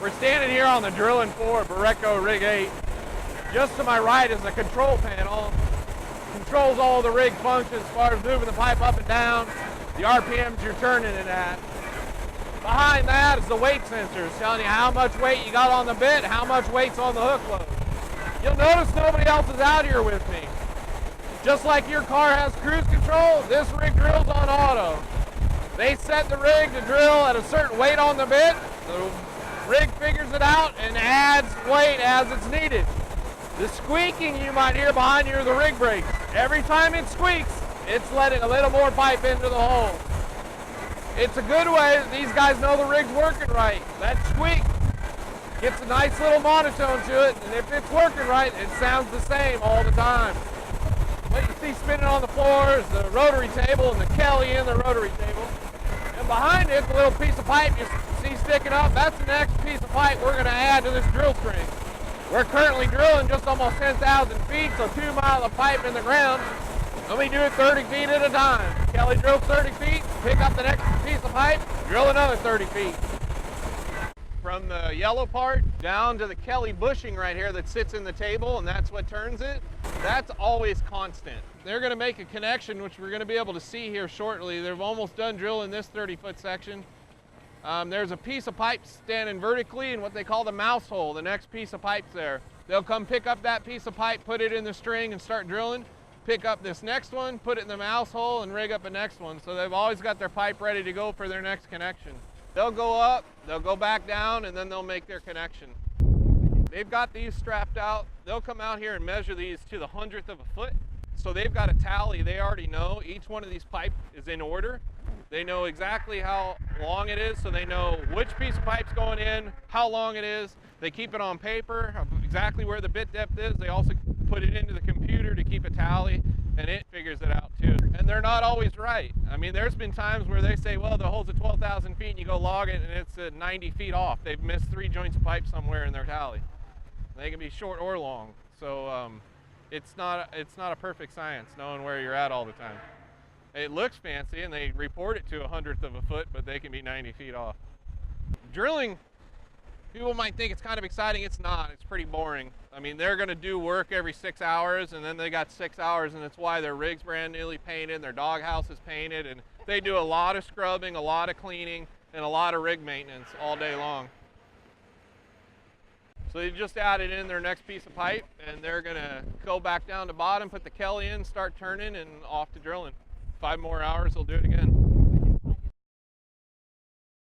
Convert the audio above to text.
We're standing here on the drilling floor of Barreco Rig 8. Just to my right is the control panel. Controls all the rig functions as far as moving the pipe up and down, the RPMs you're turning it at. Behind that is the weight sensors telling you how much weight you got on the bit, how much weight's on the hook load. You'll notice nobody else is out here with me. Just like your car has cruise control, this rig drills on auto. They set the rig to drill at a certain weight on the bit. The rig figures it out and adds weight as it's needed. The squeaking you might hear behind you are the rig brakes. Every time it squeaks, it's letting a little more pipe into the hole. It's a good way that these guys know the rig's working right. That squeak gets a nice little monotone to it, and if it's working right, it sounds the same all the time. What you see spinning on the floor is the rotary table and the Kelly in the rotary table. And behind it, the little piece of pipe you see sticking up, that's the next piece of pipe we're going to add to this drill string. We're currently drilling just almost 10,000 feet, so 2 miles of pipe in the ground, and we do it 30 feet at a time. Kelly drills 30 feet, pick up the next piece of pipe, drill another 30 feet. From the yellow part down to the Kelly bushing right here that sits in the table, and that's what turns it, that's always constant. They're going to make a connection, which we're going to be able to see here shortly. They're almost done drilling this 30-foot section. There's a piece of pipe standing vertically in what they call the mouse hole, the next piece of pipe's there. They'll come pick up that piece of pipe, put it in the string and start drilling, pick up this next one, put it in the mouse hole and rig up the next one. So they've always got their pipe ready to go for their next connection. They'll go up, they'll go back down, and then they'll make their connection. They've got these strapped out. They'll come out here and measure these to the 100th of a foot. So they've got a tally. They already know each one of these pipes is in order. They know exactly how long it is, so they know which piece of pipe's going in, how long it is. They keep it on paper, exactly where the bit depth is. They also put it into the computer to keep a tally, and it figures it out too. And they're not always right. I mean, there's been times where they say, well, the hole's at 12,000 feet, and you go log it, and it's at 90 feet off. They've missed 3 joints of pipe somewhere in their tally. They can be short or long. So it's not a perfect science knowing where you're at all the time. It looks fancy, and they report it to 100th of a foot, but they can be 90 feet off. Drilling, people might think it's kind of exciting. It's not. It's pretty boring. I mean, they're going to do work every 6 hours, and then they got 6 hours, and that's why their rig's brand newly painted, their doghouse is painted, and they do a lot of scrubbing, a lot of cleaning, and a lot of rig maintenance all day long. So they just added in their next piece of pipe, and they're going to go back down to bottom, put the Kelly in, start turning, and off to drilling. 5 more hours, they'll do it again.